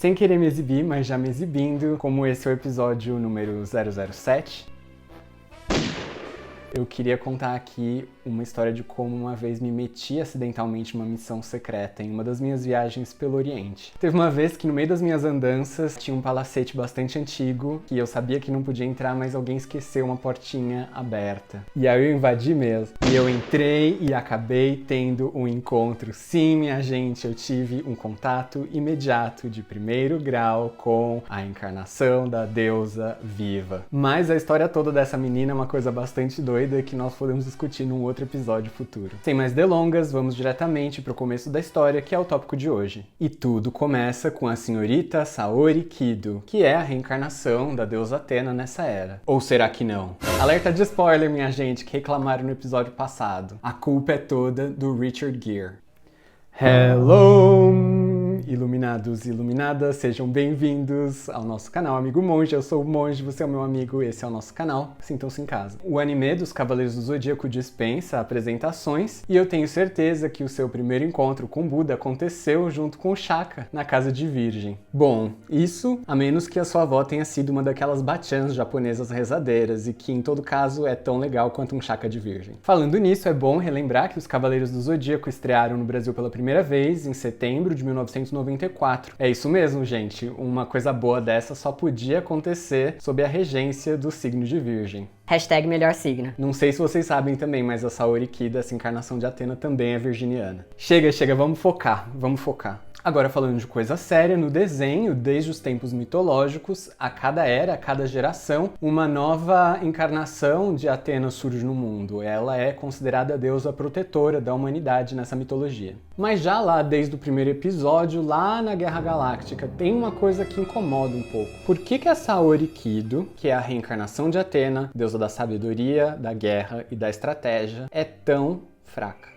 Sem querer me exibir, mas já me exibindo, como esse é o episódio número 007, eu queria contar aqui uma história de como uma vez me meti acidentalmente numa missão secreta em uma das minhas viagens pelo Oriente. Teve uma vez que no meio das minhas andanças tinha um palacete bastante antigo que eu sabia que não podia entrar, mas alguém esqueceu uma portinha aberta. E aí eu invadi mesmo. E eu entrei e acabei tendo um encontro. Sim, minha gente, eu tive um contato imediato de primeiro grau com a encarnação da deusa viva. Mas a história toda dessa menina é uma coisa bastante doida que nós podemos discutir num outro episódio futuro. Sem mais delongas, vamos diretamente para o começo da história, que é o tópico de hoje. E tudo começa com a senhorita Saori Kido, que é a reencarnação da deusa Atena nessa era. Ou será que não? Alerta de spoiler, minha gente, que reclamaram no episódio passado. A culpa é toda do Richard Gere. Hello, iluminados e iluminadas, sejam bem-vindos ao nosso canal Amigo Monge. Eu sou o Monge, você é o meu amigo, esse é o nosso canal, sintam-se em casa. O anime dos Cavaleiros do Zodíaco dispensa apresentações e eu tenho certeza que o seu primeiro encontro com Buda aconteceu junto com o Shaka, na casa de Virgem. Bom, isso a menos que a sua avó tenha sido uma daquelas bachans japonesas rezadeiras e que em todo caso é tão legal quanto um Shaka de Virgem. Falando nisso, é bom relembrar que os Cavaleiros do Zodíaco estrearam no Brasil pela primeira vez em setembro de 1994. É isso mesmo, gente. Uma coisa boa dessa só podia acontecer sob a regência do signo de Virgem. Hashtag melhor signo. Não sei se vocês sabem também, mas a Saori Kido, essa encarnação de Atena, também é virginiana. Chega, vamos focar. Agora falando de coisa séria, no desenho, desde os tempos mitológicos, a cada era, a cada geração, uma nova encarnação de Atena surge no mundo. Ela é considerada a deusa protetora da humanidade nessa mitologia. Mas já lá, desde o primeiro episódio, lá na Guerra Galáctica, tem uma coisa que incomoda um pouco. Por que a Saori Kido, que é a reencarnação de Atena, deusa da sabedoria, da guerra e da estratégia, é tão fraca?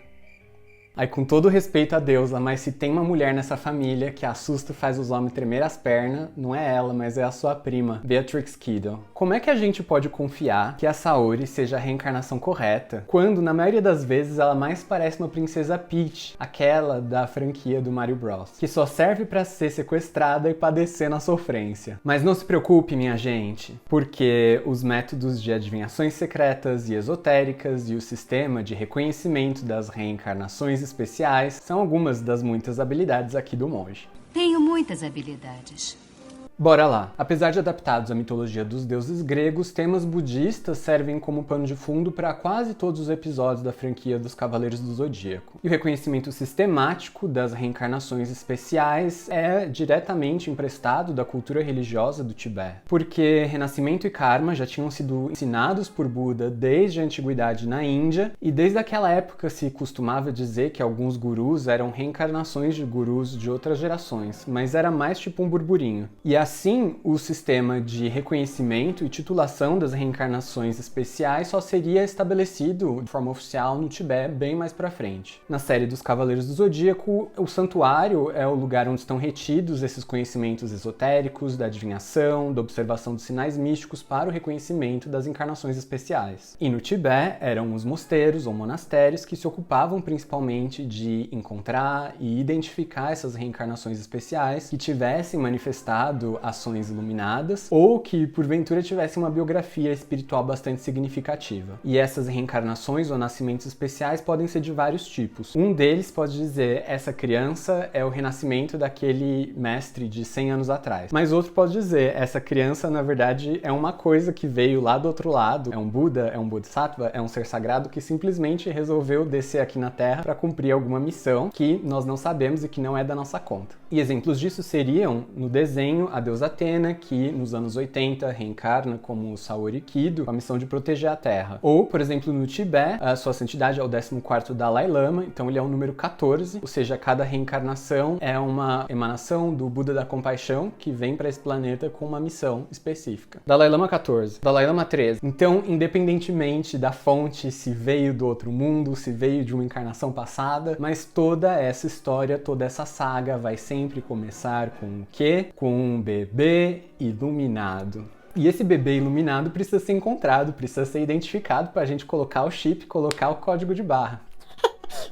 Aí, com todo respeito à deusa, mas se tem uma mulher nessa família que assusta e faz os homens tremer as pernas, não é ela, mas é a sua prima, Beatrix Kido. Como é que a gente pode confiar que a Saori seja a reencarnação correta, quando, na maioria das vezes, ela mais parece uma princesa Peach, aquela da franquia do Mario Bros, que só serve pra ser sequestrada e padecer na sofrência? Mas não se preocupe, minha gente, porque os métodos de adivinhações secretas e esotéricas e o sistema de reconhecimento das reencarnações especiais são algumas das muitas habilidades aqui do Monge. Tenho muitas habilidades. Bora lá! Apesar de adaptados à mitologia dos deuses gregos, temas budistas servem como pano de fundo para quase todos os episódios da franquia dos Cavaleiros do Zodíaco. E o reconhecimento sistemático das reencarnações especiais é diretamente emprestado da cultura religiosa do Tibete. Porque renascimento e karma já tinham sido ensinados por Buda desde a antiguidade na Índia, e desde aquela época se costumava dizer que alguns gurus eram reencarnações de gurus de outras gerações, mas era mais tipo um burburinho. E assim, o sistema de reconhecimento e titulação das reencarnações especiais só seria estabelecido de forma oficial no Tibete bem mais pra frente. Na série dos Cavaleiros do Zodíaco, o santuário é o lugar onde estão retidos esses conhecimentos esotéricos, da adivinhação, da observação dos sinais místicos para o reconhecimento das encarnações especiais. E no Tibete eram os mosteiros ou monastérios que se ocupavam principalmente de encontrar e identificar essas reencarnações especiais que tivessem manifestado ações iluminadas ou que porventura tivessem uma biografia espiritual bastante significativa. E essas reencarnações ou nascimentos especiais podem ser de vários tipos. Um deles pode dizer, essa criança é o renascimento daquele mestre de 100 anos atrás. Mas outro pode dizer, essa criança na verdade é uma coisa que veio lá do outro lado, é um Buda, é um Bodhisattva, é um ser sagrado que simplesmente resolveu descer aqui na Terra para cumprir alguma missão que nós não sabemos e que não é da nossa conta. E exemplos disso seriam, no desenho, a deusa Atena, que nos anos 80 reencarna como Saori Kido, com a missão de proteger a Terra. Ou, por exemplo, no Tibete, a sua santidade é o 14º Dalai Lama, então ele é o número 14, ou seja, cada reencarnação é uma emanação do Buda da Compaixão que vem para esse planeta com uma missão específica. Dalai Lama 14, Dalai Lama 13. Então, independentemente da fonte, se veio do outro mundo, se veio de uma encarnação passada, mas toda essa história, toda essa saga vai sempre começar com o quê? Com um bebê iluminado. E esse bebê iluminado precisa ser encontrado, precisa ser identificado para a gente colocar o chip, colocar o código de barra.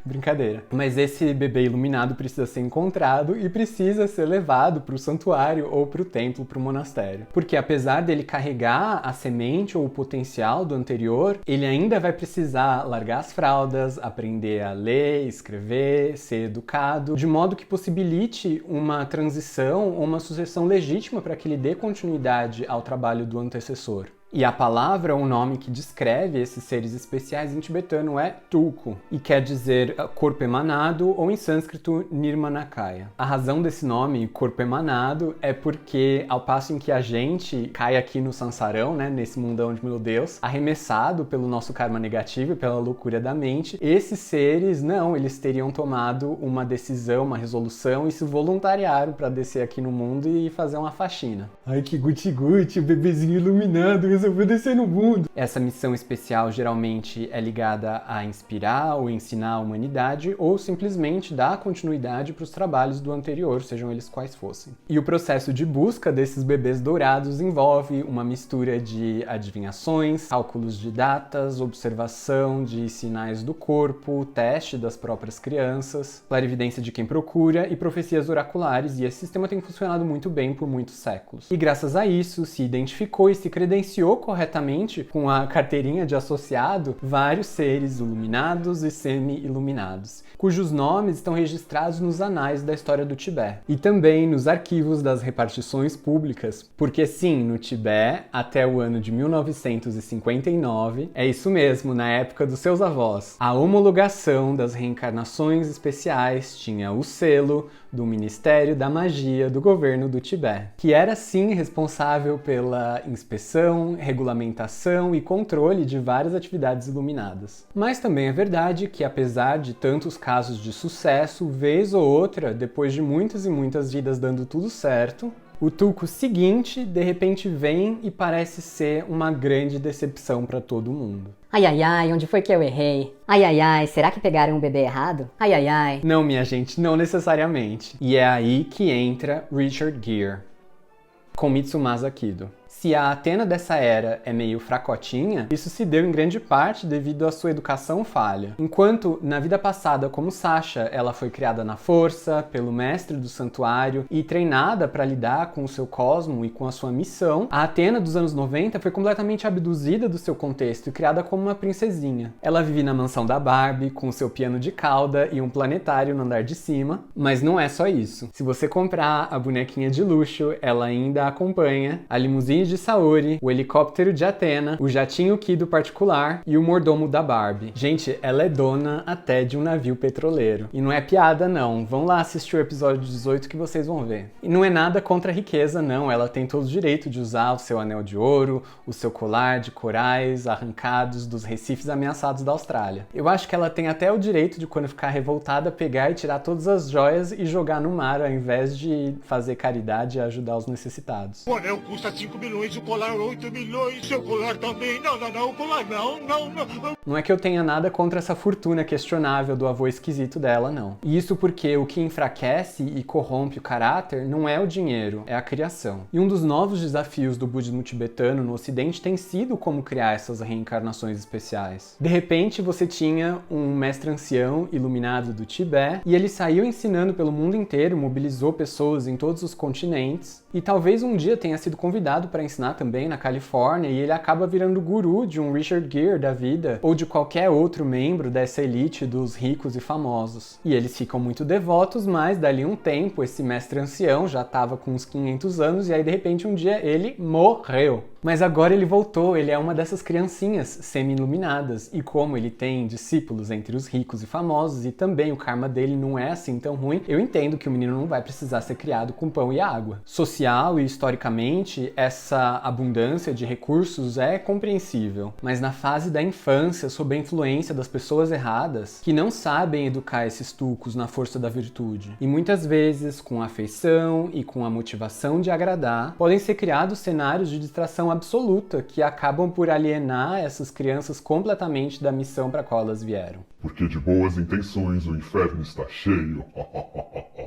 Brincadeira. Mas esse bebê iluminado precisa ser encontrado e precisa ser levado para o santuário ou para o templo, para o monastério. Porque apesar dele carregar a semente ou o potencial do anterior, ele ainda vai precisar largar as fraldas, aprender a ler, escrever, ser educado, de modo que possibilite uma transição ou uma sucessão legítima para que ele dê continuidade ao trabalho do antecessor. E a palavra, o nome que descreve esses seres especiais em tibetano é tulku, e quer dizer corpo emanado, ou em sânscrito, nirmanakaya. A razão desse nome, corpo emanado, é porque ao passo em que a gente cai aqui no sansarão, né, nesse mundão de meu Deus, arremessado pelo nosso karma negativo e pela loucura da mente, esses seres, não, eles teriam tomado uma decisão, uma resolução e se voluntariaram para descer aqui no mundo e fazer uma faxina. Ai, que guti-guti, o bebezinho iluminado resolveu descer no mundo. Essa missão especial geralmente é ligada a inspirar ou ensinar a humanidade ou simplesmente dar continuidade para os trabalhos do anterior, sejam eles quais fossem. E o processo de busca desses bebês dourados envolve uma mistura de adivinhações, cálculos de datas, observação de sinais do corpo, teste das próprias crianças, clarividência de quem procura e profecias oraculares, e esse sistema tem funcionado muito bem por muitos séculos. E graças a isso, se identificou e se credenciou corretamente com a carteirinha de associado vários seres iluminados e semi-iluminados, cujos nomes estão registrados nos anais da história do Tibete e também nos arquivos das repartições públicas, porque sim, no Tibete, até o ano de 1959, é isso mesmo, na época dos seus avós, a homologação das reencarnações especiais tinha o selo do Ministério da Magia do governo do Tibete, que era sim responsável pela inspeção, regulamentação e controle de várias atividades iluminadas. Mas também é verdade que, apesar de tantos casos de sucesso, vez ou outra, depois de muitas e muitas vidas dando tudo certo, o tulku seguinte, de repente, vem e parece ser uma grande decepção para todo mundo. Ai, ai, ai, onde foi que eu errei? Ai, ai, ai, será que pegaram um bebê errado? Ai, ai, ai. Não, minha gente, não necessariamente. E é aí que entra Richard Gere, com Mitsumasa Kido. Se a Athena dessa era é meio fracotinha, isso se deu em grande parte devido à sua educação falha. Enquanto, na vida passada, como Sasha, ela foi criada na força, pelo mestre do santuário e treinada para lidar com o seu cosmo e com a sua missão, a Athena dos anos 90 foi completamente abduzida do seu contexto e criada como uma princesinha. Ela vive na mansão da Barbie, com seu piano de cauda e um planetário no andar de cima, mas não é só isso. Se você comprar a bonequinha de luxo, ela ainda acompanha a limusine de Saori, o helicóptero de Athena, o jatinho Kido particular e o mordomo da Barbie. Gente, ela é dona até de um navio petroleiro. E não é piada, não. Vão lá assistir o episódio 18 que vocês vão ver. E não é nada contra a riqueza, não. Ela tem todo o direito de usar o seu anel de ouro, o seu colar de corais arrancados dos recifes ameaçados da Austrália. Eu acho que ela tem até o direito de, quando ficar revoltada, pegar e tirar todas as joias e jogar no mar, ao invés de fazer caridade e ajudar os necessitados. O anel custa 5 milhões, o colar 8 milhões, seu colar também. Não, o colar não. Não é que eu tenha nada contra essa fortuna questionável do avô esquisito dela, não. E isso porque o que enfraquece e corrompe o caráter não é o dinheiro, é a criação. E um dos novos desafios do budismo tibetano no ocidente tem sido como criar essas reencarnações especiais. De repente, você tinha um mestre ancião iluminado do Tibete e ele saiu ensinando pelo mundo inteiro, mobilizou pessoas em todos os continentes e talvez um dia tenha sido convidado para ensinar também na Califórnia e ele acaba virando guru de um Richard Gere da vida ou de qualquer outro membro dessa elite dos ricos e famosos. E eles ficam muito devotos, mas dali um tempo esse mestre ancião já estava com uns 500 anos e aí de repente um dia ele morreu. Mas agora ele voltou, ele é uma dessas criancinhas semi-iluminadas e como ele tem discípulos entre os ricos e famosos e também o karma dele não é assim tão ruim, eu entendo que o menino não vai precisar ser criado com pão e água. Social e historicamente, essa abundância de recursos é compreensível, mas na fase da infância, sob a influência das pessoas erradas, que não sabem educar esses tulkus na força da virtude, e muitas vezes com a afeição e com a motivação de agradar, podem ser criados cenários de distração absoluta que acabam por alienar essas crianças completamente da missão para a qual elas vieram. porque de boas intenções o inferno está cheio.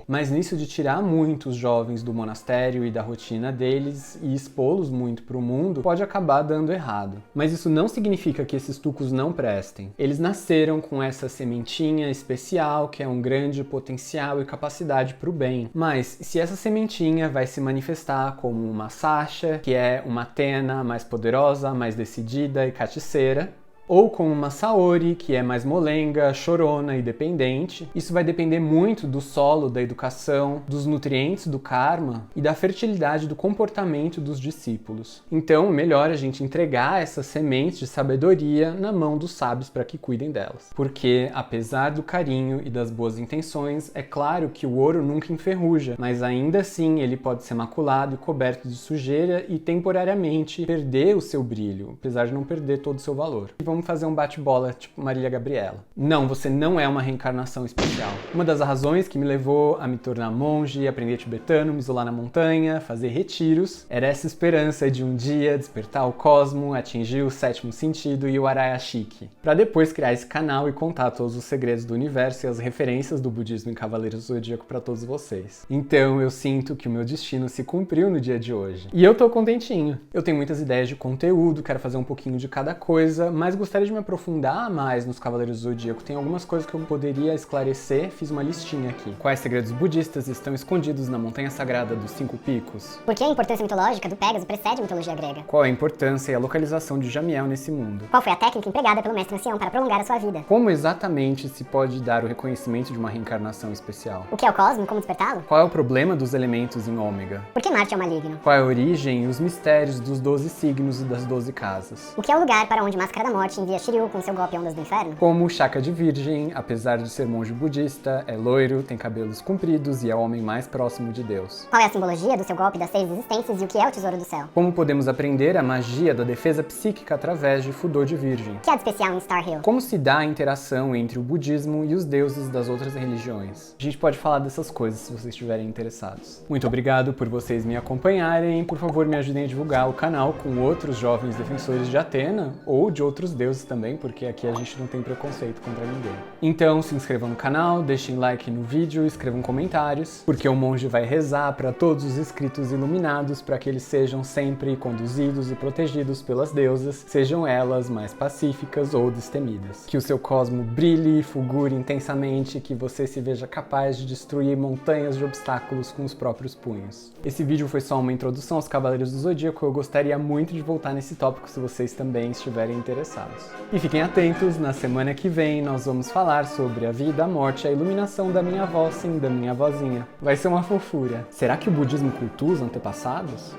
Mas nisso de tirar muito os jovens do monastério e da rotina deles e expô-los muito para o mundo, pode acabar dando errado. Mas isso não significa que esses tucos não prestem. Eles nasceram com essa sementinha especial, que é um grande potencial e capacidade para o bem. Mas se essa sementinha vai se manifestar como uma Sasha, que é uma Athena mais poderosa, mais decidida e caticeira, ou como uma Saori, que é mais molenga, chorona e dependente. Isso vai depender muito do solo, da educação, dos nutrientes do karma e da fertilidade do comportamento dos discípulos. Então, melhor a gente entregar essas sementes de sabedoria na mão dos sábios para que cuidem delas. Porque, apesar do carinho e das boas intenções, é claro que o ouro nunca enferruja, mas ainda assim ele pode ser maculado e coberto de sujeira e temporariamente perder o seu brilho, apesar de não perder todo o seu valor. Vamos fazer um bate-bola tipo Marília Gabriela. Não, você não é uma reencarnação especial. Uma das razões que me levou a me tornar monge, aprender tibetano, me isolar na montanha, fazer retiros, era essa esperança de um dia despertar o cosmo, atingir o sétimo sentido e o Arayashiki, para depois criar esse canal e contar todos os segredos do universo e as referências do budismo em Cavaleiros do Zodíaco para todos vocês. Então eu sinto que o meu destino se cumpriu no dia de hoje. E eu tô contentinho. Eu tenho muitas ideias de conteúdo, quero fazer um pouquinho de cada coisa, mas gostaria de me aprofundar mais nos Cavaleiros do Zodíaco. Tem algumas coisas que eu poderia esclarecer, fiz uma listinha aqui. Quais segredos budistas estão escondidos na Montanha Sagrada dos Cinco Picos? Por que a importância mitológica do Pégaso precede a mitologia grega? Qual é a importância e a localização de Jamiel nesse mundo? Qual foi a técnica empregada pelo mestre ancião para prolongar a sua vida? Como exatamente se pode dar o reconhecimento de uma reencarnação especial? O que é o cosmo e como despertá-lo? Qual é o problema dos elementos em Ômega? Por que Marte é o maligno? Qual é a origem e os mistérios dos 12 signos e das 12 casas? O que é o lugar para onde Máscara da Morte envia Shiryu com seu golpe Ondas do Inferno? Como Shaka de Virgem, apesar de ser monge budista, é loiro, tem cabelos compridos e é o homem mais próximo de Deus. Qual é a simbologia do seu golpe das 6 existências e o que é o Tesouro do Céu? Como podemos aprender a magia da defesa psíquica através de Fudô de Virgem? O que há de especial em Star Hill? Como se dá a interação entre o budismo e os deuses das outras religiões? A gente pode falar dessas coisas se vocês estiverem interessados. Muito obrigado por vocês me acompanharem. Por favor, me ajudem a divulgar o canal com outros jovens defensores de Atena ou de outros deuses também, porque aqui a gente não tem preconceito contra ninguém. Então, se inscrevam no canal, deixem like no vídeo, escrevam comentários, porque o monge vai rezar para todos os inscritos iluminados para que eles sejam sempre conduzidos e protegidos pelas deusas, sejam elas mais pacíficas ou destemidas. Que o seu cosmo brilhe e fulgure intensamente, que você se veja capaz de destruir montanhas de obstáculos com os próprios punhos. Esse vídeo foi só uma introdução aos Cavaleiros do Zodíaco, eu gostaria muito de voltar nesse tópico se vocês também estiverem interessados. E fiquem atentos, na semana que vem nós vamos falar sobre a vida, a morte e a iluminação da minha avó, sim, da minha avózinha. Vai ser uma fofura. Será que o budismo cultua os antepassados?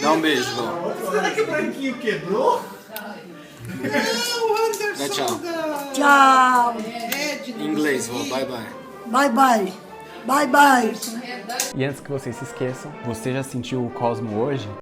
Dá um beijo, vó. Será que o branquinho quebrou? Dá tchau. Tchau. Em inglês, vó. Bye, bye. Bye, bye. Bye, bye. E antes que vocês se esqueçam, você já sentiu o cosmo hoje?